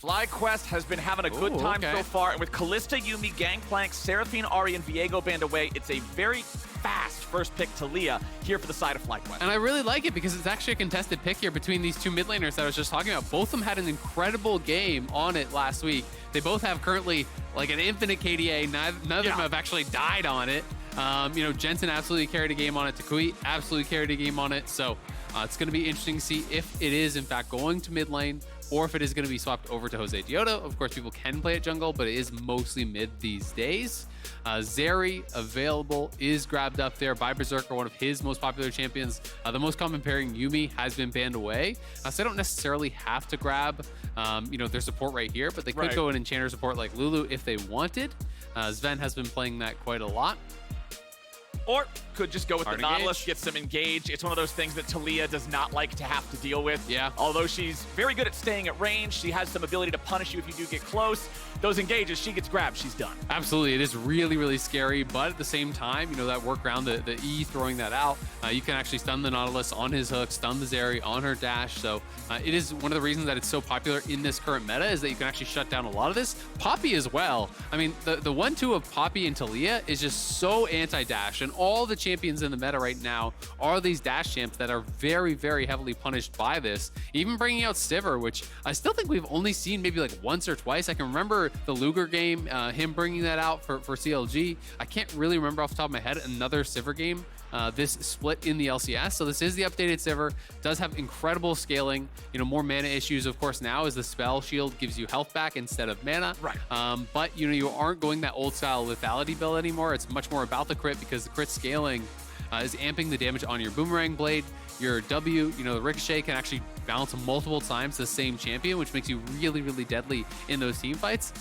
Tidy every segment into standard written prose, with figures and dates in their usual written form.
FlyQuest has been having a good time so far, and with Kalista, Yuumi, Gangplank, Seraphine, Ahri, and Viego banned away, it's a very fast first pick Taliyah here for the side of FlyQuest. And I really like it because it's actually a contested pick here between these two mid laners that I was just talking about. Both of them had an incredible game on it last week. They both have currently like an infinite KDA. None of them have actually died on it. You know, Jensen absolutely carried a game on it. toucouille absolutely carried a game on it. So it's going to be interesting to see if it is in fact going to mid lane or if it is going to be swapped over to JoseDeodo. Of course, people can play at jungle, but it is mostly mid these days. Zeri available is grabbed up there by Berserker, one of his most popular champions. The most common pairing, Yuumi, has been banned away. So they don't necessarily have to grab, you know, their support right here, but they could go in enchanter support like Lulu if they wanted. Zven has been playing that quite a lot. Or could just go with the Nautilus, get some engage. It's one of those things that Taliyah does not like to have to deal with. Yeah. Although she's very good at staying at range, she has some ability to punish you if you do get close. Those engages, she gets grabbed, she's done. Absolutely, it is really, really scary, but at the same time, you know, that workaround, the E throwing that out, you can actually stun the Nautilus on his hook, stun the Zeri on her dash, so it is one of the reasons that it's so popular in this current meta is that you can actually shut down a lot of this. Poppy as well. I mean, the 1-2 of Poppy and Taliyah is just so anti-dash, and all the champions in the meta right now are these dash champs that are very, very heavily punished by this. Even bringing out Sivir, which I still think we've only seen maybe like once or twice. I can remember the Luger game, him bringing that out for CLG. I can't really remember off the top of my head another Sivir game this split in the LCS. So this is the updated Sivir. Does have incredible scaling. You know, more mana issues, of course, now as the spell shield gives you health back instead of mana. But you know, you aren't going that old style lethality build anymore. It's much more about the crit because the crit scaling is amping the damage on your boomerang blade. Your W, you know, the ricochet can actually bounce multiple times the same champion, which makes you really, really deadly in those team fights.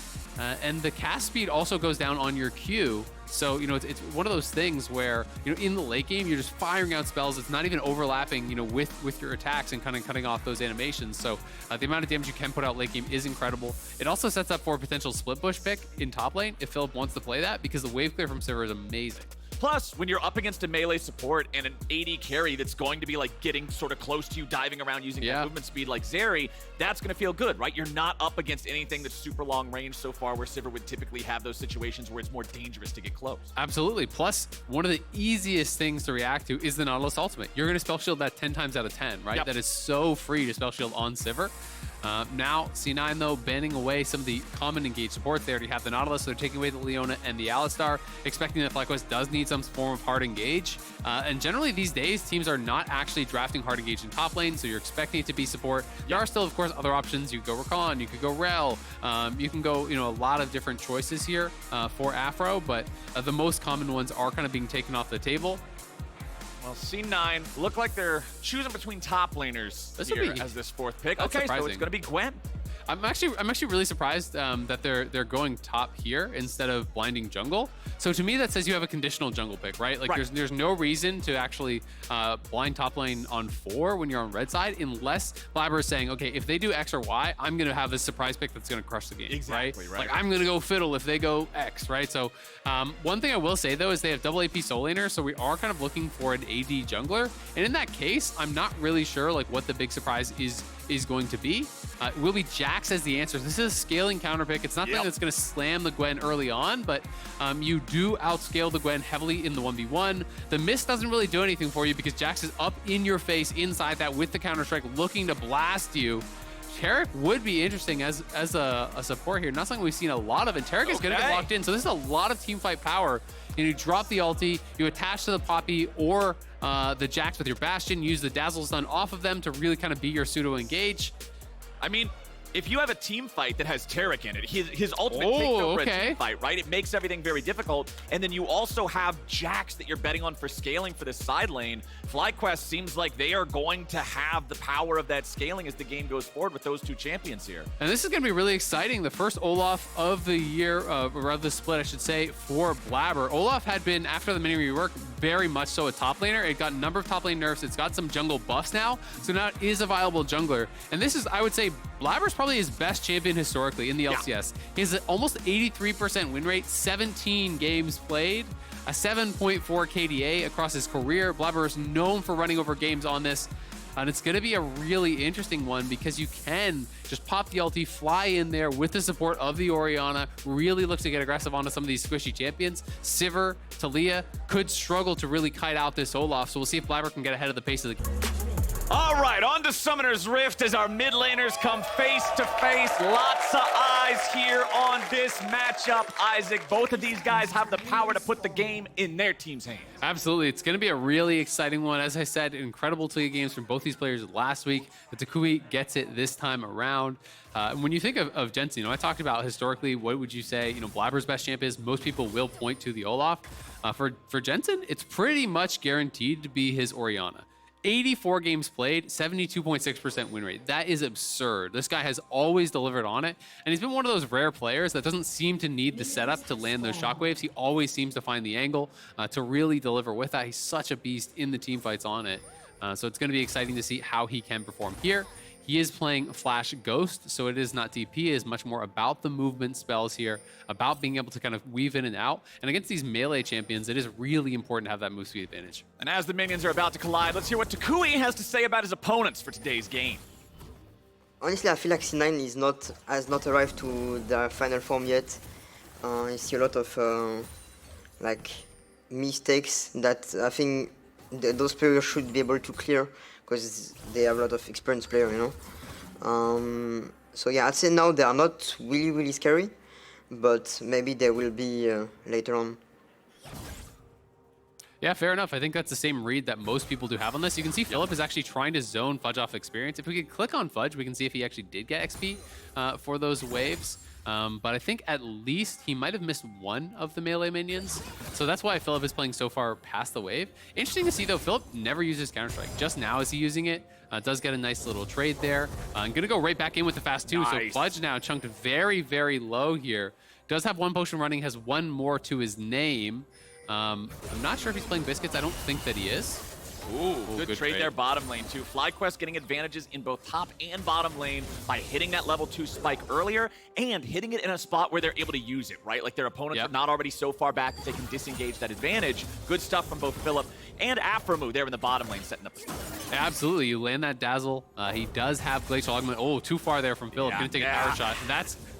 And the cast speed also goes down on your Q. So, you know, it's one of those things where, you know, in the late game, you're just firing out spells. It's not even overlapping, you know, with your attacks and kind of cutting off those animations. So the amount of damage you can put out late game is incredible. It also sets up for a potential split push pick in top lane if Philip wants to play that, because the wave clear from Sivir is amazing. Plus, when you're up against a melee support and an AD carry that's going to be like getting sort of close to you, diving around using that movement speed like Zeri, that's going to feel good, right? You're not up against anything that's super long range so far, where Sivir would typically have those situations where it's more dangerous to get close. Absolutely. Plus, one of the easiest things to react to is the Nautilus ultimate. You're going to spell shield that 10 times out of 10, right? That is so free to spell shield on Sivir. Now, C9, though, banning away some of the common engage support. They already have the Nautilus, so they're taking away the Leona and the Alistar, expecting that FlyQuest does need some form of hard engage. And generally, these days, teams are not actually drafting hard engage in top lane, so you're expecting it to be support. There are still, of course, other options. You could go Rakan, you could go Rel, you can go, you know, a lot of different choices here for Aphro, but the most common ones are kind of being taken off the table. Well, C9 look like they're choosing between top laners here as this fourth pick. Okay, so it's going to be Gwen. I'm actually really surprised that they're going top here instead of blinding jungle. So to me, that says you have a conditional jungle pick, right? Like there's no reason to actually blind top lane on 4 when you're on red side, unless Blaber is saying, okay, if they do X or Y, I'm gonna have this surprise pick that's gonna crush the game. Right? Like I'm gonna go fiddle if they go X, right? So one thing I will say though is they have double AP soul laner, so we are kind of looking for an AD jungler, and in that case, I'm not really sure like what the big surprise is going to be. It will be Jax as the answer. This is a scaling counter pick. It's not something that's going to slam the Gwen early on, but you do outscale the Gwen heavily in the 1v1. The mist doesn't really do anything for you because Jax is up in your face inside that with the counter strike, looking to blast you. Taric would be interesting as a support here. Not something we've seen a lot of, and Taric is going to get locked in. So this is a lot of team fight power. And you drop the ulti, you attach to the Poppy or the Jax with your Bastion, use the Dazzle Stun off of them to really kind of be your pseudo-engage. I mean, if you have a team fight that has Taric in it, his ultimate takes over a team fight, right? It makes everything very difficult. And then you also have Jax that you're betting on for scaling for this side lane. FlyQuest seems like they are going to have the power of that scaling as the game goes forward with those two champions here. And this is going to be really exciting. The first Olaf of the year, or of the split, I should say, for Blaber. Olaf had been, after the mini rework, very much so a top laner. It got a number of top lane nerfs. It's got some jungle buffs now. So now it is a viable jungler. And this is, I would say, Blaber's probably his best champion historically in the LCS. He has an almost 83% win rate, 17 games played, a 7.4 KDA across his career. Blaber is known for running over games on this. And it's going to be a really interesting one because you can just pop the ulti, fly in there with the support of the Orianna, really look to get aggressive onto some of these squishy champions. Sivir, Taliyah could struggle to really kite out this Olaf, so we'll see if Blaber can get ahead of the pace of the... All right, on to Summoner's Rift as our mid laners come face to face. Lots of eyes here on this matchup. Isaac, both of these guys have the power to put the game in their team's hands. Absolutely. It's going to be a really exciting one. As I said, incredible Taliyah games from both these players last week. The toucouille gets it this time around. When you think of Jensen, I talked about historically, what would you say, Blaber's best champ is? Most people will point to the Olaf. For Jensen, it's pretty much guaranteed to be his Orianna. 84 games played, 72.6% win rate. That is absurd. This guy has always delivered on it, and he's been one of those rare players that doesn't seem to need the setup to land those shockwaves. He always seems to find the angle to really deliver with that. He's such a beast in the team fights on it. So it's going to be exciting to see how he can perform here. He is playing Flash Ghost, so it is not TP. It is much more about the movement spells here, about being able to kind of weave in and out. And against these melee champions, it is really important to have that move speed advantage. And as the minions are about to collide, let's hear what toucouille has to say about his opponents for today's game. Honestly, I feel like C9 has not arrived to their final form yet. I see a lot of mistakes that I think those players should be able to clear, because they have a lot of experienced players, So yeah, I'd say now they are not really scary, but maybe they will be later on. Yeah, fair enough. I think that's the same read that most people do have on this. You can see Philip is actually trying to zone Fudge off experience. If we could click on Fudge, we can see if he actually did get XP for those waves. But I think at least he might have missed one of the melee minions. So that's why Philip is playing so far past the wave. Interesting to see, though, Philip never uses Counter-Strike. Just now is he using it. Does get a nice little trade there. I'm going to go right back in with the fast 2. Nice. So Fudge now chunked very low here. Does have one potion running, has one more to his name. I'm not sure if he's playing Biscuits. I don't think that he is. Ooh, good trade there, bottom lane too. FlyQuest getting advantages in both top and bottom lane by hitting that level 2 spike earlier and hitting it in a spot where they're able to use it, right? Like their opponents are not already so far back that they can disengage that advantage. Good stuff from both Philip and Aphromoo there in the bottom lane setting up the start. Absolutely, you land that dazzle. He does have Glacial Augment. Oh, too far there from Philip. Gonna take a power shot.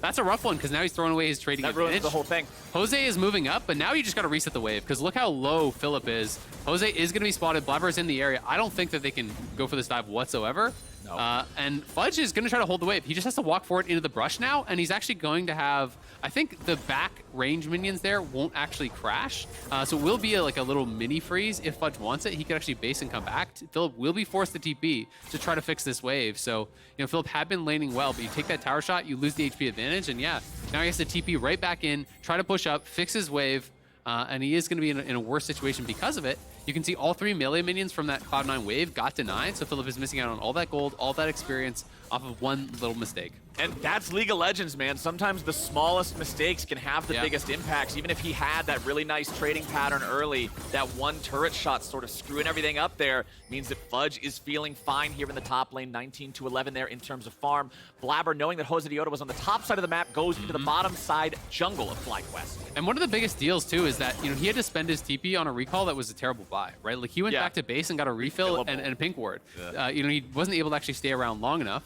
That's a rough one because now he's throwing away his trading advantage. That ruins the whole thing. Jose is moving up, but now you just got to reset the wave because look how low Philip is. Jose is going to be spotted. Blaber is in the area. I don't think that they can go for this dive whatsoever. No. And Fudge is going to try to hold the wave. He just has to walk forward into the brush now, and he's actually going to have, I think the back range minions there won't actually crash. So it will be like a little mini freeze if Fudge wants it. He could actually base and come back. Philip will be forced to TP to try to fix this wave. So, Philip had been laning well, but you take that tower shot, you lose the HP advantage, and yeah, now he has to TP right back in, try to push up, fix his wave, and he is going to be in a worse situation because of it. You can see all 3 melee minions from that Cloud9 wave got denied, so Philip is missing out on all that gold, all that experience off of one little mistake. And that's League of Legends, man. Sometimes the smallest mistakes can have the biggest impacts. Even if he had that really nice trading pattern early, that one turret shot sort of screwing everything up there means that Fudge is feeling fine here in the top lane, 19-11 there in terms of farm. Blaber, knowing that JoseDeodo was on the top side of the map, goes into the bottom side jungle of FlyQuest. And one of the biggest deals, too, is that he had to spend his TP on a recall that was a terrible buy, right? Like, he went back to base and got a refill and a pink ward. Yeah. He wasn't able to actually stay around long enough.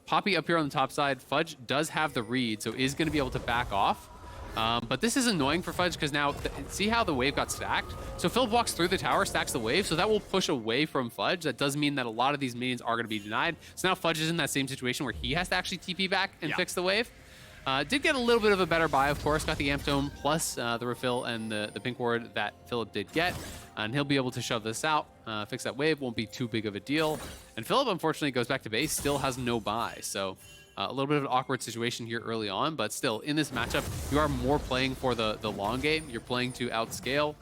Poppy up here on the top side. Fudge does have the read, so is going to be able to back off. But this is annoying for Fudge because now, see how the wave got stacked? So Philip walks through the tower, stacks the wave, so that will push away from Fudge. That does mean that a lot of these minions are going to be denied. So now Fudge is in that same situation where he has to actually TP back and fix the wave. Did get a little bit of a better buy, of course. Got the Amp Dome plus the refill and the pink ward that Philip did get. And he'll be able to shove this out, fix that wave. Won't be too big of a deal. And Philip, unfortunately, goes back to base. Still has no buy. So a little bit of an awkward situation here early on. But still, in this matchup, you are more playing for the long game. You're playing to outscale,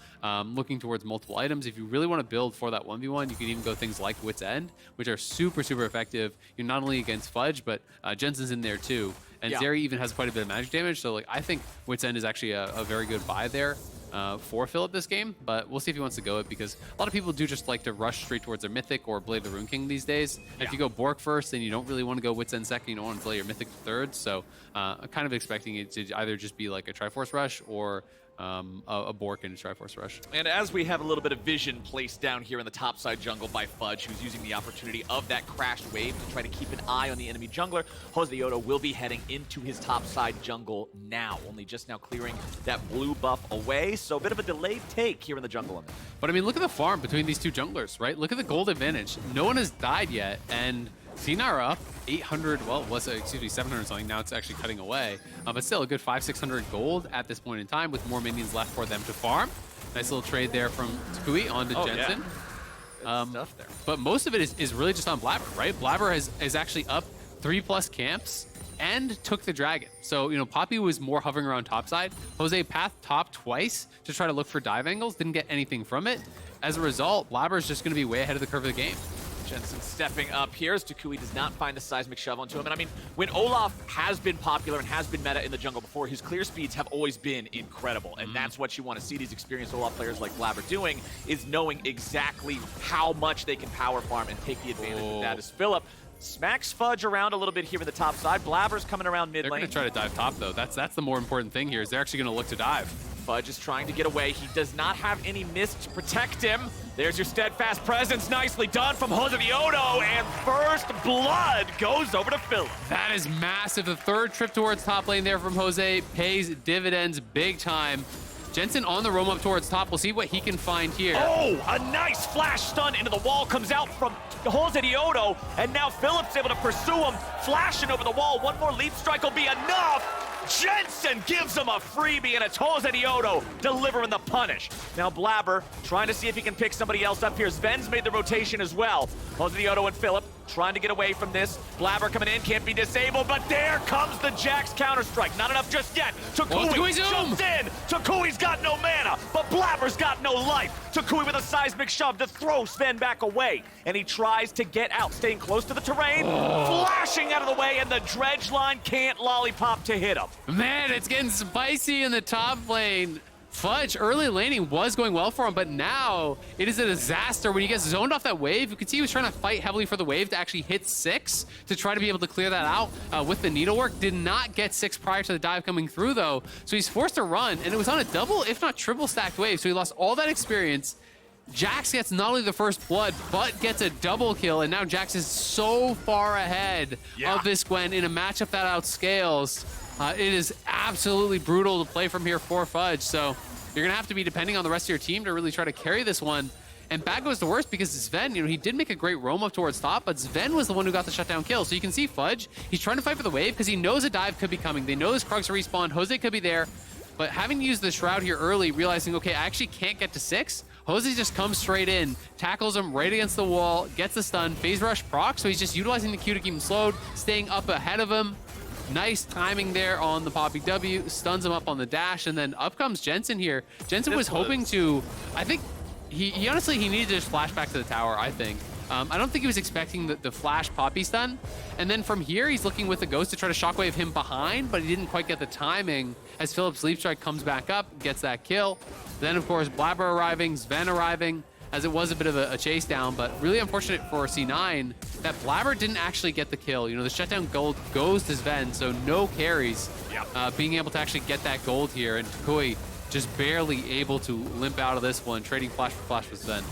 looking towards multiple items. If you really want to build for that 1v1, you can even go things like Wit's End, which are super effective. You're not only against Fudge, but Jensen's in there too. And Zeri even has quite a bit of magic damage. So I think Wit's End is actually a very good buy there for Philip this game, but we'll see if he wants to go it because a lot of people do just like to rush straight towards their Mythic or Blade the Rune King these days. If you go Bork first, then you don't really want to go Wit's End second. You don't want to play your Mythic third. So I'm kind of expecting it to either just be like a Triforce rush or a Bork into Triforce Rush. And as we have a little bit of vision placed down here in the topside jungle by Fudge, who's using the opportunity of that crashed wave to try to keep an eye on the enemy jungler, JoseDeodo will be heading into his topside jungle now, only just now clearing that blue buff away, so a bit of a delayed take here in the jungle. But I mean, look at the farm between these two junglers, right? Look at the gold advantage. No one has died yet, and Cena are up 800, well, it was, excuse me, 700 something. Now it's actually cutting away. But still a good 500-600 gold at this point in time with more minions left for them to farm. Nice little trade there from toucouille onto Jensen. Yeah. Stuff there. But most of it is really just on Blaber, right? Blaber is actually up 3+ camps and took the dragon. So, you know, Poppy was more hovering around topside. Jose pathed top twice to try to look for dive angles, didn't get anything from it. As a result, Blaber is just going to be way ahead of the curve of the game. Jensen stepping up here as toucouille does not find the seismic shove onto him. And I mean, when Olaf has been popular and has been meta in the jungle before, his clear speeds have always been incredible. And that's what you want to see these experienced Olaf players like Blaber doing, is knowing exactly how much they can power farm and take the advantage of that. As Philip smacks Fudge around a little bit here in the top side. Blaber's coming around mid lane. They're going to try to dive top, though. That's the more important thing here, is they're actually going to look to dive. Fudge is trying to get away. He does not have any mist to protect him. There's your steadfast presence. Nicely done from JoseDeodo. And first blood goes over to Philip. That is massive. The third trip towards top lane there from Jose pays dividends big time. Jensen on the roam up towards top. We'll see what he can find here. Oh, a nice flash stun into the wall comes out from JoseDeodo. And now Philip's able to pursue him. Flashing over the wall. One more leap strike will be enough. Jensen gives him a freebie, and it's JoseDeodo delivering the punish. Now Blaber trying to see if he can pick somebody else up here. Zven's made the rotation as well. JoseDeodo and Philip trying to get away from this. Blaber coming in, can't be disabled, but there comes the Jax counterstrike. Not enough just yet. toucouille jumps in. toucouille's got no mana, but Blaber's got no life. toucouille with a seismic shove to throw Zven back away, and he tries to get out, staying close to the terrain, flashing out of the way, and the dredge line can't lollipop to hit him. Man, it's getting spicy in the top lane. Fudge, early laning was going well for him, but now it is a disaster when he gets zoned off that wave. You can see he was trying to fight heavily for the wave to actually hit 6 to try to be able to clear that out with the needlework. Did not get 6 prior to the dive coming through, though, so he's forced to run, and it was on a double, if not triple stacked wave, so he lost all that experience. Jax gets not only the first blood, but gets a double kill, and now Jax is so far ahead of this Gwen in a matchup that outscales. It is absolutely brutal to play from here for Fudge, so you're going to have to be depending on the rest of your team to really try to carry this one. And bad goes the worst because Zven, you know, he did make a great roam up towards top, but Zven was the one who got the shutdown kill. So you can see Fudge, he's trying to fight for the wave because he knows a dive could be coming. They know his Krugs are respawned, Jose could be there, but having used the Shroud here early, realizing, okay, I actually can't get to 6, Jose just comes straight in, tackles him right against the wall, gets the stun, phase rush proc, so he's just utilizing the Q to keep him slowed, staying up ahead of him. Nice timing there on the Poppy W, stuns him up on the dash, and then up comes Jensen here. Jensen was hoping to, I think, he honestly, he needed to just flash back to the tower, I think. I don't think he was expecting the flash Poppy stun. And then from here, he's looking with the Ghost to try to shockwave him behind, but he didn't quite get the timing as Philip's Leap Strike comes back up, gets that kill. Then, of course, Blaber arriving, Zven arriving, as it was a bit of a chase down, but really unfortunate for C9 that Blaber didn't actually get the kill. You know, the shutdown gold goes to Zven, so no carries. Being able to actually get that gold here, and toucouille just barely able to limp out of this one, trading flash for flash with Zven.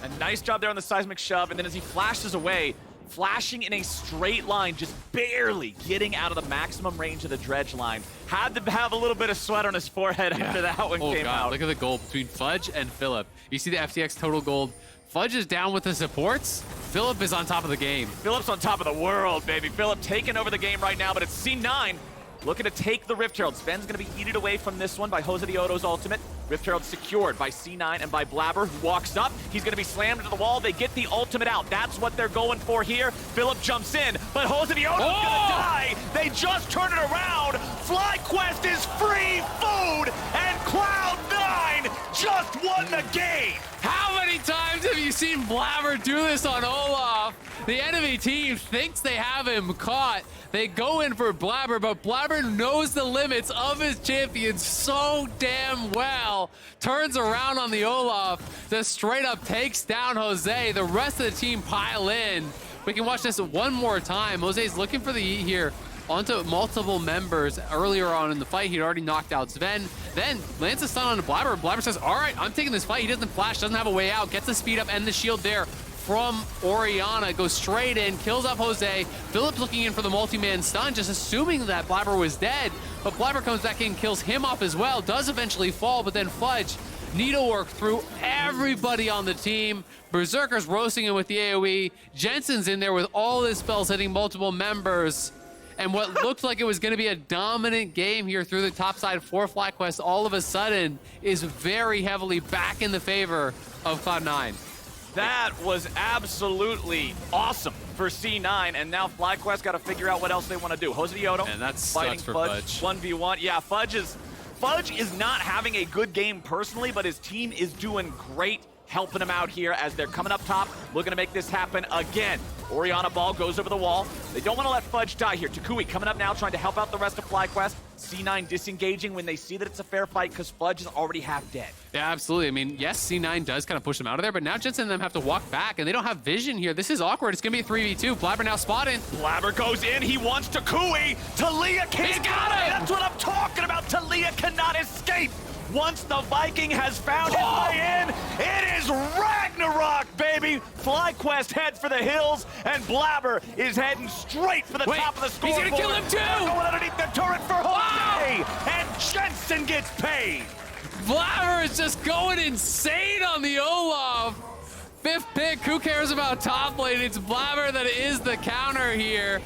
A nice job there on the seismic shove, and then as he flashes away, flashing in a straight line, just barely getting out of the maximum range of the dredge line. Had to have a little bit of sweat on his forehead after that one came out. Look at the goal between Fudge and Philip. You see the FTX total gold. Fudge is down with the supports. Philip is on top of the game. Philip's on top of the world, baby. Philip taking over the game right now, but it's C9 looking to take the Rift Herald. Zven's going to be eaten away from this one by JoseDeodo's ultimate. Rift Herald secured by C9 and by Blaber, who walks up. He's going to be slammed into the wall. They get the ultimate out. That's what they're going for here. Philip jumps in, but JoseDeodo's going to die. They just turn it around. FlyQuest is free food, and Cloud9 just won the game. How many times have you seen Blaber do this on Olaf? The enemy team thinks they have him caught. They go in for Blaber, but Blaber knows the limits of his champion so damn well. Turns around on the Olaf, just straight up takes down Jose. The rest of the team pile in. We can watch this one more time. Jose's looking for the E here. onto multiple members earlier on in the fight. He'd already knocked out Zven. Then lands a stun on Blaber. Blaber says, all right, I'm taking this fight. He doesn't flash, doesn't have a way out, gets the speed up and the shield there from Orianna, goes straight in, kills off Jose. Phillips looking in for the multi-man stun, just assuming that Blaber was dead, but Blaber comes back in, kills him off as well, does eventually fall, but then Fudge needlework through everybody on the team. Berserker's roasting him with the AoE. Jensen's in there with all his spells hitting multiple members. And what looked like it was going to be a dominant game here through the top side for FlyQuest all of a sudden is very heavily back in the favor of Cloud9. That was absolutely awesome for C9, and now FlyQuest got to figure out what else they want to do. JoseDeodo and that's fighting for Fudge 1v1. Yeah, Fudge is not having a good game personally, but his team is doing great, helping him out here as they're coming up top, looking to make this happen again. Orianna ball goes over the wall. They don't want to let Fudge die here. toucouille coming up now, trying to help out the rest of FlyQuest. C9 disengaging when they see that it's a fair fight because Fudge is already half dead. Yeah, absolutely. I mean, yes, C9 does kind of push them out of there, but now Jensen and them have to walk back, and they don't have vision here. This is awkward. It's going to be a 3v2. Blaber now spotted. Blaber goes in. He wants toucouille. Taliyah can't. He's got it! That's what I'm talking about. Taliyah cannot escape. Once the Viking has found his way in, it is Ragnarok, baby! FlyQuest heads for the hills, and Blaber is heading straight for the top of the scoreboard. He's gonna kill him too! Going underneath the turret for Jose, and Jensen gets paid. Blaber is just going insane on the Olaf. 5th pick, who cares about top lane? It's Blaber that is the counter here.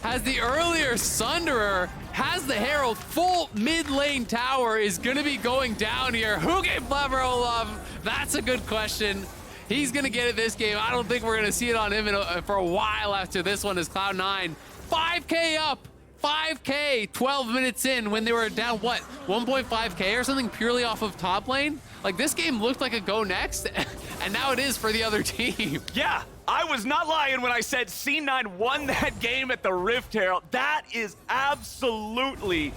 Has the earlier Sunderer, has the Herald, full mid lane tower is gonna be going down here. Who gave Blaber Olaf? That's a good question. He's gonna get it this game. I don't think we're gonna see it on him for a while after this one is Cloud9. 5K up, 5K, 12 minutes in when they were down, what, 1.5K or something purely off of top lane? Like, this game looked like a go next, and now it is for the other team. Yeah, I was not lying when I said C9 won that game at the Rift Herald. That is absolutely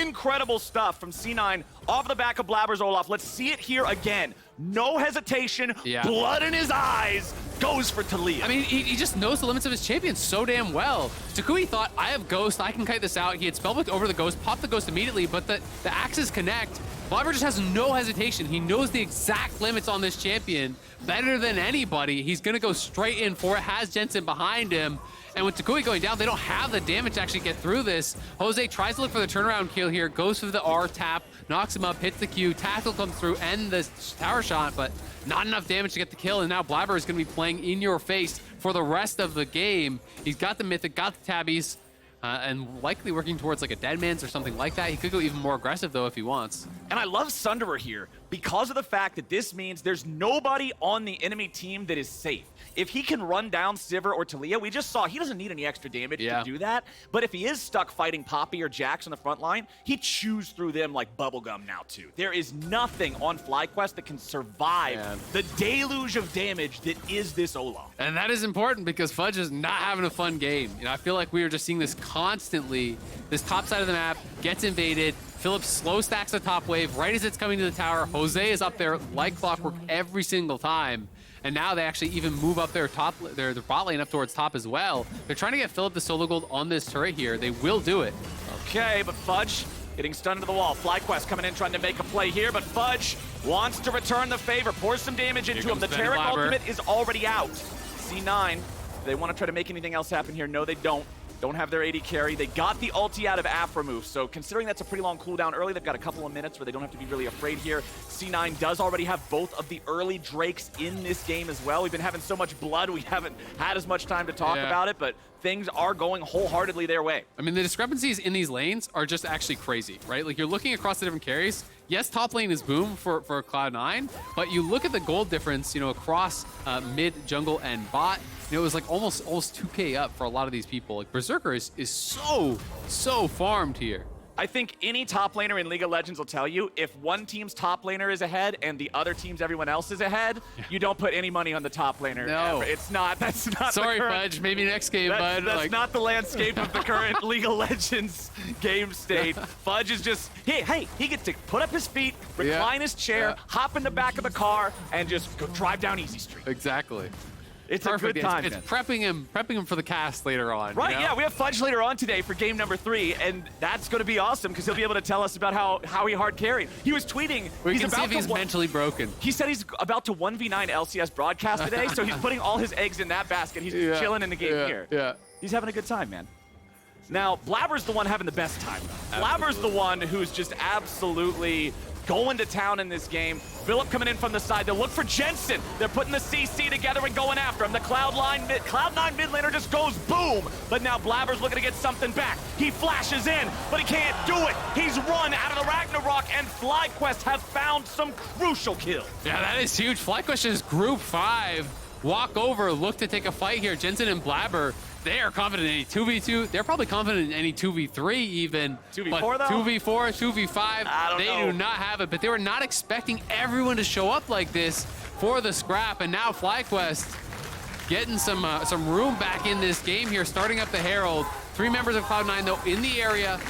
incredible stuff from C9 off the back of Blaber's Olaf. Let's see it here again. No hesitation, blood in his eyes, goes for Taliyah. I mean, he just knows the limits of his champion so damn well. toucouille thought, I have Ghost, I can kite this out. He had spellbooked over the Ghost, popped the Ghost immediately, but the axes connect. Blaber just has no hesitation. He knows the exact limits on this champion better than anybody. He's gonna go straight in for it, has Jensen behind him. And with toucouille going down, they don't have the damage to actually get through this. Jose tries to look for the turnaround kill here, goes for the R tap, knocks him up, hits the Q, tackle comes through, and the tower shot, but not enough damage to get the kill. And now Blaber is gonna be playing in your face for the rest of the game. He's got the Mythic, got the Tabbies, and likely working towards like a Deadman's or something like that. He could go even more aggressive though if he wants. And I love Sunderer here because of the fact that this means there's nobody on the enemy team that is safe. If he can run down Sivir or Taliyah, we just saw he doesn't need any extra damage to do that. But if he is stuck fighting Poppy or Jax on the front line, he chews through them like bubblegum now too. There is nothing on FlyQuest that can survive the deluge of damage that is this Olaf. And that is important because Fudge is not having a fun game. You know, I feel like we are just seeing this constantly. This top side of the map gets invaded. Phillips slow stacks the top wave right as it's coming to the tower. Jose is up there like clockwork every single time. And now they actually even move up their bot lane up towards top as well. They're trying to get Philip the solo gold on this turret here. They will do it. Okay, but Fudge getting stunned to the wall. FlyQuest coming in trying to make a play here, but Fudge wants to return the favor, pours some damage into him. The Taric ultimate is already out. C9, they want to try to make anything else happen here. No, they don't. Don't have their AD carry. They got the ulti out of Aphromoo, so considering that's a pretty long cooldown early, they've got a couple of minutes where they don't have to be really afraid here. C9 does already have both of the early Drakes in this game as well. We've been having so much blood, we haven't had as much time to talk about it, but things are going wholeheartedly their way. I mean, the discrepancies in these lanes are just actually crazy, right? Like, you're looking across the different carries. Yes, top lane is boom for Cloud9, but you look at the gold difference, you know, across mid, jungle, and bot. You know, it was like almost 2K up for a lot of these people. Like, Berserker is so farmed here. I think any top laner in League of Legends will tell you, if one team's top laner is ahead and the other team's everyone else is ahead, you don't put any money on the top laner. No. Ever. It's not, that's not Sorry, the current, Fudge, maybe next game, bud. That's like, not the landscape of the current League of Legends game state. Fudge is just, hey, he gets to put up his feet, recline his chair, hop in the back of the car, and just go drive down Easy Street. Exactly. It's perfect. a good time. It's prepping him for the cast later on. Right, you know? yeah, we have Fudge later on today for game number 3, and that's going to be awesome because he'll be able to tell us about how he hard carried. He was tweeting. We can see if he's mentally broken. He said he's about to 1v9 LCS broadcast today, so he's putting all his eggs in that basket. He's chilling in the game here. Yeah. He's having a good time, man. Now, Blaber's the one having the best time. Blaber's the one who's just absolutely going to town in this game. Philip coming in from the side. They'll look for Jensen. They're putting the CC together and going after him. The Cloud9 mid laner just goes boom. But now Blaber's looking to get something back. He flashes in, but he can't do it. He's run out of the Ragnarok, and FlyQuest have found some crucial kills. Yeah, that is huge. FlyQuest is group 5. Walk over, look to take a fight here. Jensen and Blaber, they are confident in any 2v2. They're probably confident in any 2v3 even. 2v4 though? 2v4, 2v5, I don't know. do not have it, but they were not expecting everyone to show up like this for the scrap, and now FlyQuest getting some room back in this game here, starting up the Herald. 3 members of Cloud9 though in the area.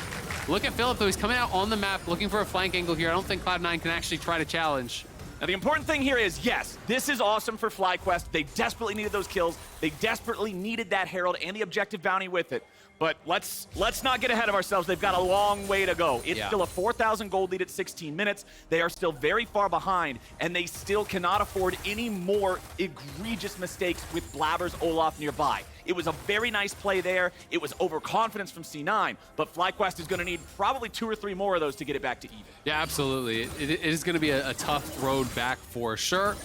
Look at Philip though, he's coming out on the map looking for a flank angle here. I don't think Cloud9 can actually try to challenge. Now, the important thing here is, yes, this is awesome for FlyQuest. They desperately needed those kills. They desperately needed that Herald and the objective bounty with it. But let's not get ahead of ourselves. They've got a long way to go. It's still a 4,000 gold lead at 16 minutes. They are still very far behind, and they still cannot afford any more egregious mistakes with Blaber's Olaf nearby. It was a very nice play there. It was overconfidence from C9, but FlyQuest is going to need probably 2 or 3 more of those to get it back to even. Yeah, absolutely. It is going to be a tough road back for sure.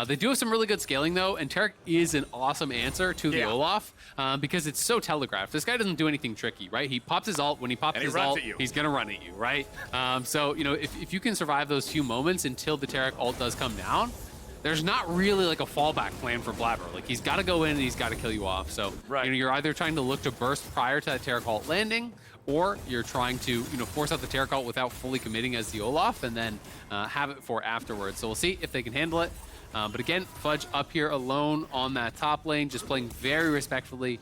They do have some really good scaling, though, and Taric is an awesome answer to the Olaf because it's so telegraphed. This guy doesn't do anything tricky, right? He pops his ult. When he pops his ult, he's going to run at you, right? So, you know, if you can survive those few moments until the Taric ult does come down, there's not really like a fallback plan for Blaber. Like, he's got to go in and he's got to kill you off. So, you know, you're either trying to look to burst prior to that Taric ult landing, or you're trying to, you know, force out the Taric ult without fully committing as the Olaf and then have it for afterwards. So we'll see if they can handle it. But again, Fudge up here alone on that top lane, just playing very respectfully.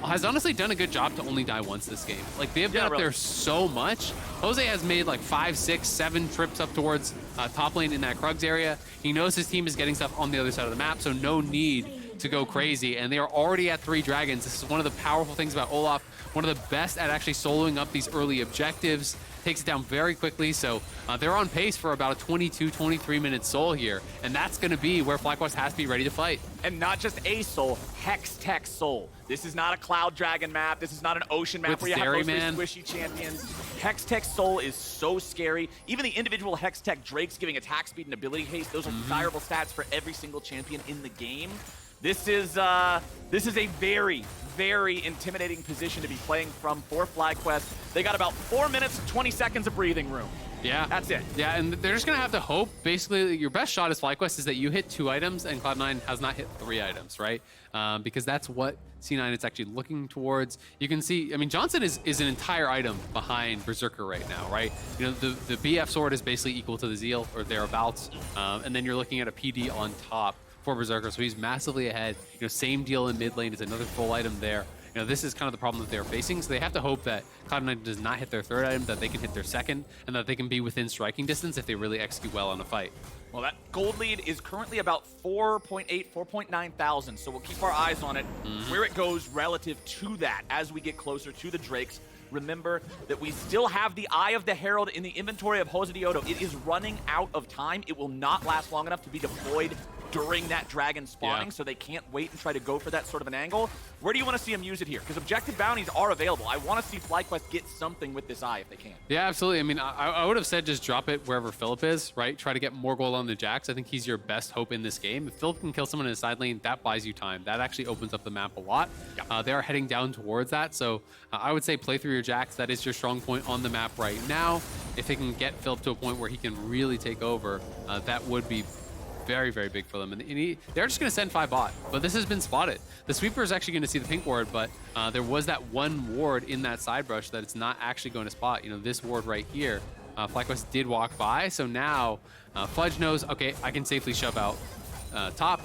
Has honestly done a good job to only die once this game. Like, they've been up there so much. Jose has made like 5, 6, 7 trips up towards top lane in that Krugs area. He knows his team is getting stuff on the other side of the map, so no need to go crazy. And they are already at 3 dragons. This is one of the powerful things about Olaf. One of the best at actually soloing up these early objectives. Takes it down very quickly, so they're on pace for about a 22, 23-minute soul here, and that's going to be where FlyQuest has to be ready to fight. And not just a soul, Hex Tech Soul. This is not a Cloud Dragon map. This is not an Ocean map where you have those squishy champions. Hex Tech Soul is so scary. Even the individual Hex Tech Drakes giving attack speed and ability haste, those are desirable stats for every single champion in the game. This is a very, very intimidating position to be playing from for FlyQuest. They got about 4 minutes and 20 seconds of breathing room. Yeah. That's it. Yeah, and they're just going to have to hope. Basically, your best shot as FlyQuest is that you hit 2 items and Cloud9 has not hit 3 items, right? Because that's what C9 is actually looking towards. You can see, I mean, Johnsun is an entire item behind Berserker right now, right? You know, the BF sword is basically equal to the Zeal or thereabouts. And then you're looking at a PD on top for Berserker, so he's massively ahead. You know, same deal in mid lane is another full item there. You know, this is kind of the problem that they're facing, so they have to hope that Cloud9 does not hit their 3rd item, that they can hit their 2nd, and that they can be within striking distance if they really execute well on a fight. Well, that gold lead is currently about 4.8, 4.9 thousand, so we'll keep our eyes on it, where it goes relative to that as we get closer to the Drakes. Remember that we still have the Eye of the Herald in the inventory of JoseDeodo. It is running out of time. It will not last long enough to be deployed during that dragon spawning, so they can't wait and try to go for that sort of an angle. Where do you want to see him use it here? Because objective bounties are available. I want to see FlyQuest get something with this Eye if they can. Yeah, absolutely. I mean, I would have said just drop it wherever Philip is, right? Try to get more gold on the Jax. I think he's your best hope in this game. If Philip can kill someone in the side lane, that buys you time. That actually opens up the map a lot. They are heading down towards that, so I would say play through your Jax. That is your strong point on the map right now. If they can get Philip to a point where he can really take over, that would be very, very big for them. And they're just going to send 5 bot, but this has been spotted. The sweeper is actually going to see the pink ward, but there was that one ward in that side brush that it's not actually going to spot. You know, this ward right here, FlyQuest did walk by, so now Fudge knows, okay, I can safely shove out top.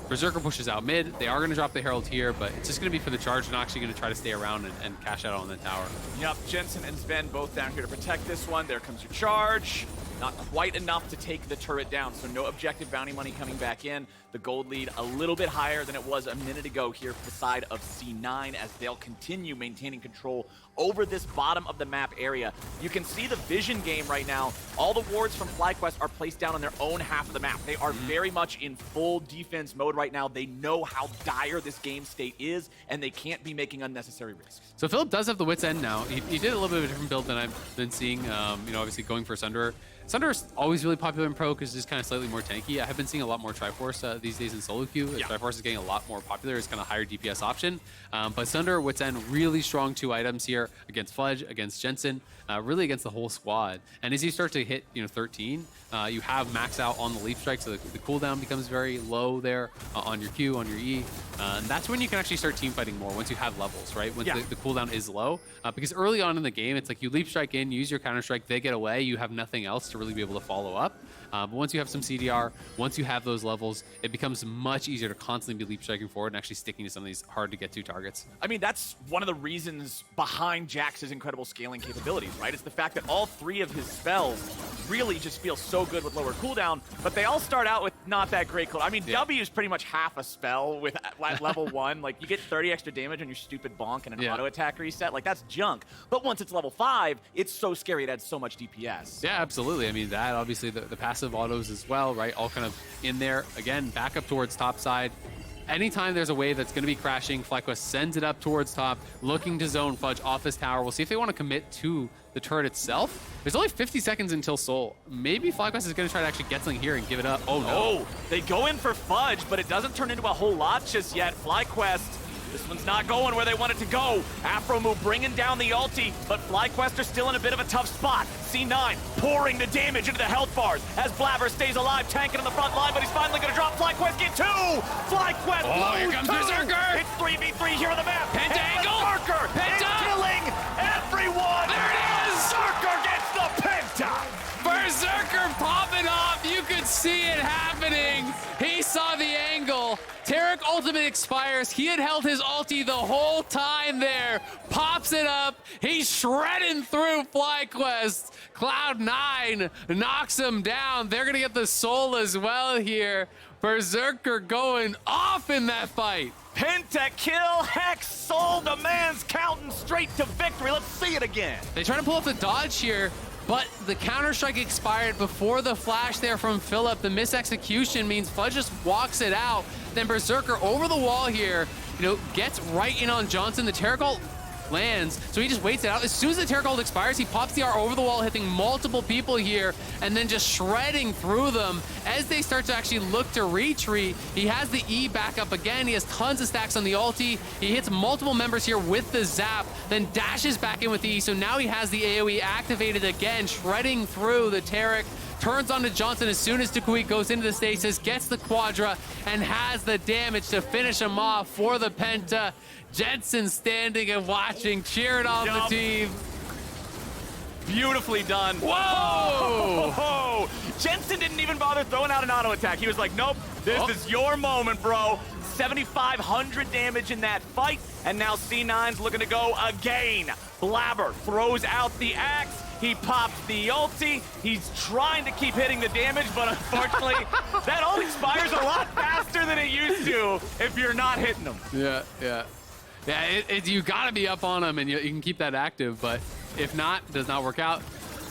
Berserker pushes out mid. They are going to drop the Herald here, but it's just going to be for the charge and not actually going to try to stay around and cash out on the tower. Yep, Jensen and Zven both down here to protect this one. There comes your charge. Not quite enough to take the turret down, so no objective bounty money coming back in. The gold lead a little bit higher than it was a minute ago here for the side of C9 as they'll continue maintaining control over this bottom of the map area. You can see the vision game right now. All the wards from FlyQuest are placed down on their own half of the map. They are very much in full defense mode right now. They know how dire this game state is, and they can't be making unnecessary risks. So Philip does have the wit's end now. He did a little bit of a different build than I've been seeing. You know, obviously going for Sunderer. Sunderer is always really popular in pro because it's just kind of slightly more tanky. I have been seeing a lot more Triforce these days in solo queue. Yeah. Triforce is getting a lot more popular. It's kind of higher DPS option. But Sunderer, wit's end, really strong 2 items here against Fudge, against Jensen, really against the whole squad. And as you start to hit, 13, you have max out on the leaf strike, so the cooldown becomes very low there on your Q, on your E. And that's when you can actually start team fighting more, once you have levels, right? Once the cooldown is low. Because early on in the game, it's like you leaf strike in, use your counter strike, they get away, you have nothing else to really be able to follow up. But once you have some CDR, once you have those levels, it becomes much easier to constantly be leap striking forward and actually sticking to some of these hard to get to targets. I mean, that's one of the reasons behind Jax's incredible scaling capabilities, right? It's the fact that all 3 of his spells really just feel so good with lower cooldown, but they all start out with not that great cooldown. I mean, W is pretty much half a spell with at level 1. Like, you get 30 extra damage on your stupid bonk and an auto attack reset. Like, that's junk. But once it's level 5, it's so scary. It adds so much DPS. Yeah, absolutely. I mean, that obviously the passive autos as well, right? All kind of in there. Again, back up towards top side. Anytime there's a wave that's going to be crashing, FlyQuest sends it up towards top, looking to zone Fudge off his tower. We'll see if they want to commit to the turret itself. There's only 50 seconds until Soul. Maybe FlyQuest is going to try to actually get something here and give it up. Oh, no. Oh, they go in for Fudge, but it doesn't turn into a whole lot just yet. FlyQuest, this one's not going where they want it to go. Aphromoo bringing down the ulti, but FlyQuest are still in a bit of a tough spot. C9 pouring the damage into the health bars as Blaber stays alive, tanking on the front line, but he's finally going to drop. FlyQuest get 2! FlyQuest here comes 2! Berserker! It's 3v3 here on the map. Penta angle! Berserker is killing everyone! There it is! Berserker gets the Penta! Berserker popping off! You could see it happening! He saw the angle. Taric ultimate expires. He had held his ulti the whole time there. Pops it up. He's shredding through FlyQuest. Cloud9 knocks him down. They're going to get the soul as well here. Berserker going off in that fight. Pentakill, Hex, Soul demands counting straight to victory. Let's see it again. They try to pull off the dodge here, but the counter-strike expired before the flash there from Philip. The misexecution means Fudge just walks it out. Then Berserker over the wall here, gets right in on Johnsun. The Taric ult lands, so he just waits it out. As soon as the Taric ult expires, he pops the R over the wall, hitting multiple people here, and then just shredding through them. As they start to actually look to retreat, he has the E back up again. He has tons of stacks on the ulti. He hits multiple members here with the zap, then dashes back in with the E, so now he has the AoE activated again, shredding through the Taric. Turns on to Johnsun as soon as toucouille goes into the stasis, gets the Quadra, and has the damage to finish him off for the Penta. Jensen standing and watching, cheering on the team. Beautifully done. Whoa! Jensen didn't even bother throwing out an auto attack. He was like, nope, this is your moment, bro. 7,500 damage in that fight, and now C9's looking to go again. Blaber throws out the axe. He pops the ulti. He's trying to keep hitting the damage, but unfortunately, that ult expires a lot faster than it used to if you're not hitting them. Yeah, you gotta be up on him, and you can keep that active, but if not, it does not work out.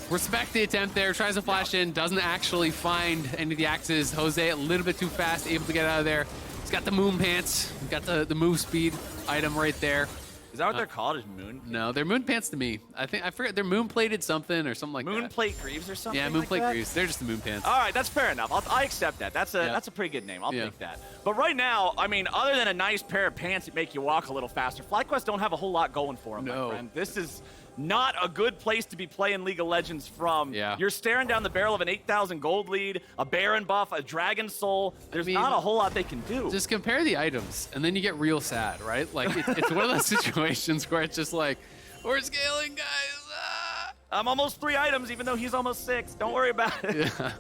Respect the attempt there, tries to flash in, doesn't actually find any of the axes. Jose a little bit too fast, able to get out of there. He's got the moon pants, got the move speed item right there. Is that what they're called? Is moon? No, they're moon pants to me. I forget, they're moon plated something or something like that. Moon plate greaves or something. Yeah, moon plate greaves. They're just the moon pants. All right, that's fair enough. I accept that. That's a pretty good name. I'll take that. But right now, I mean, other than a nice pair of pants that make you walk a little faster, FlyQuest don't have a whole lot going for them, my friend. This is not a good place to be playing League of Legends from. Yeah. You're staring down the barrel of an 8,000 gold lead, a Baron buff, a Dragon Soul. There's not a whole lot they can do. Just compare the items, and then you get real sad, right? Like, it's one of those situations where it's just like, we're scaling, guys. I'm almost 3 items, even though he's almost 6. Don't worry about it. Yeah.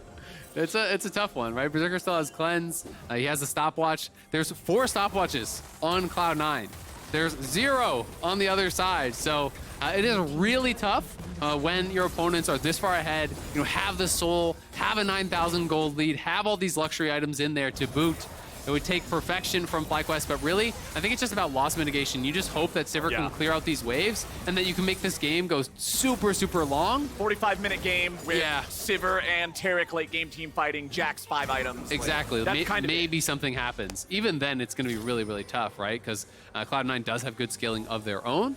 It's a tough one, right? Berserker still has cleanse. He has a stopwatch. There's 4 stopwatches on Cloud9. there's 0 on the other side. So it is really tough when your opponents are this far ahead, have the soul, have a 9,000 gold lead, have all these luxury items in there to boot. It would take perfection from FlyQuest, but really, I think it's just about loss mitigation. You just hope that Sivir can clear out these waves and that you can make this game go super, super long. 45-minute game with Sivir and Taric late game team fighting, Jack's 5 items. Exactly. Maybe something happens. Even then, it's going to be really, really tough, right? Because Cloud9 does have good scaling of their own.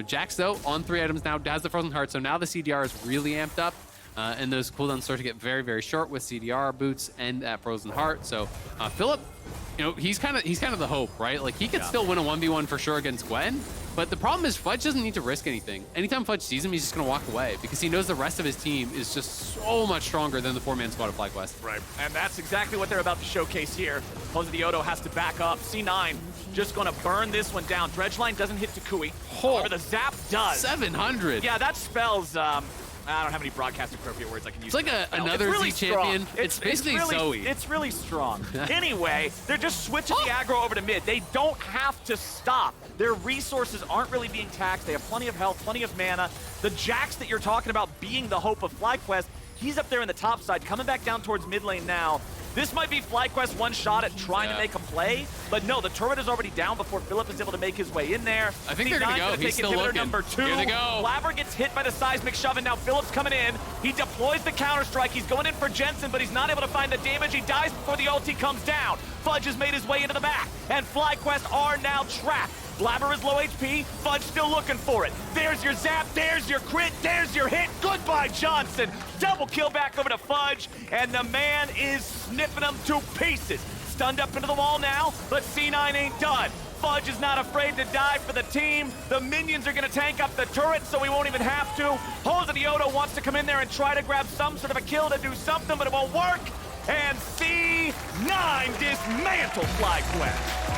Jax, though, on 3 items now, has the Frozen Heart, so now the CDR is really amped up. And those cooldowns start to get very, very short with CDR boots and that Frozen Heart. So Philip, he's kind of the hope, right? Like he could still win a 1v1 for sure against Gwen. But the problem is Fudge doesn't need to risk anything. Anytime Fudge sees him, he's just gonna walk away because he knows the rest of his team is just so much stronger than the 4-man squad of FlyQuest. Right, and that's exactly what they're about to showcase here. JoseDeodo has to back up. C9 just gonna burn this one down. Dredgeline doesn't hit toucouille. However, the zap does. 700. Yeah, that spells, I don't have any broadcast appropriate words I can use. It's like another really Z champion. It's basically Zoe. It's really strong. Anyway, they're just switching the aggro over to mid. They don't have to stop. Their resources aren't really being taxed. They have plenty of health, plenty of mana. The Jax that you're talking about being the hope of FlyQuest, he's up there in the top side, coming back down towards mid lane now. This might be FlyQuest one shot at trying to make a play, but no, the turret is already down before Philip is able to make his way in there. I think they're gonna go. He's still looking. Number 2. Here they go. Blaber gets hit by the seismic shove, and now Philip's coming in. He deploys the counter-strike. He's going in for Jensen, but he's not able to find the damage. He dies before the ulti comes down. Fudge has made his way into the back, and FlyQuest are now trapped. Blaber is low HP, Fudge still looking for it. There's your zap, there's your crit, there's your hit. Goodbye, Johnsun. Double kill back over to Fudge, and the man is sniffing them to pieces. Stunned up into the wall now, but C9 ain't done. Fudge is not afraid to die for the team. The minions are gonna tank up the turret, so we won't even have to. JoseDeodo wants to come in there and try to grab some sort of a kill to do something, but it won't work. And C9 dismantle FlyQuest.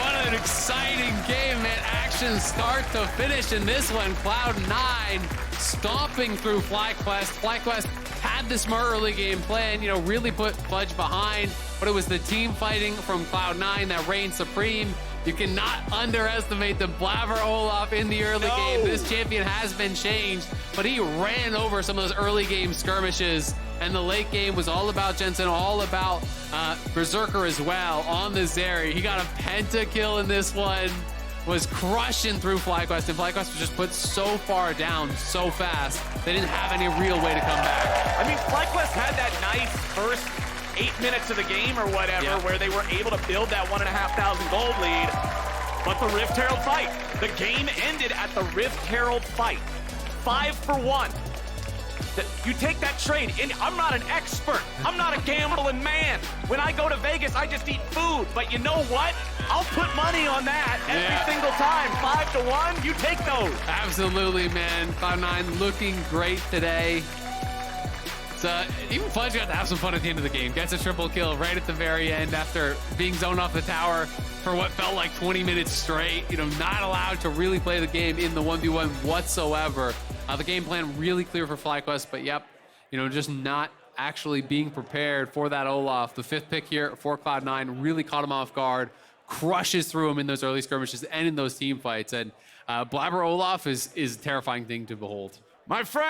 What an exciting game, man. Action start to finish in this one. Cloud9 stomping through FlyQuest. FlyQuest had the smart early game plan, really put Fudge behind, but it was the team fighting from Cloud9 that reigned supreme. You cannot underestimate the Blaber Olaf in the early game. This champion has been changed, but he ran over some of those early game skirmishes. And the late game was all about Jensen, all about Berserker as well on the Zeri. He got a pentakill in this one, was crushing through FlyQuest, and FlyQuest was just put so far down so fast, they didn't have any real way to come back. I mean, FlyQuest had that nice first 8 minutes of the game or whatever, where they were able to build that 1,500 gold lead, but the Rift Herald fight. The game ended at the Rift Herald fight. 5 for 1. You take that trade, and I'm not an expert. I'm not a gambling man. When I go to Vegas, I just eat food. But you know what? I'll put money on that every single time. 5 to 1, you take those. Absolutely, man. Cloud9 looking great today. So even Fudge got to have some fun at the end of the game. Gets a triple kill right at the very end after being zoned off the tower for what felt like 20 minutes straight. Not allowed to really play the game in the 1v1 whatsoever. The game plan really clear for FlyQuest, but just not actually being prepared for that Olaf. The 5th pick here for Cloud9 really caught him off guard, crushes through him in those early skirmishes and in those team fights. And Blaber Olaf is a terrifying thing to behold. My friend.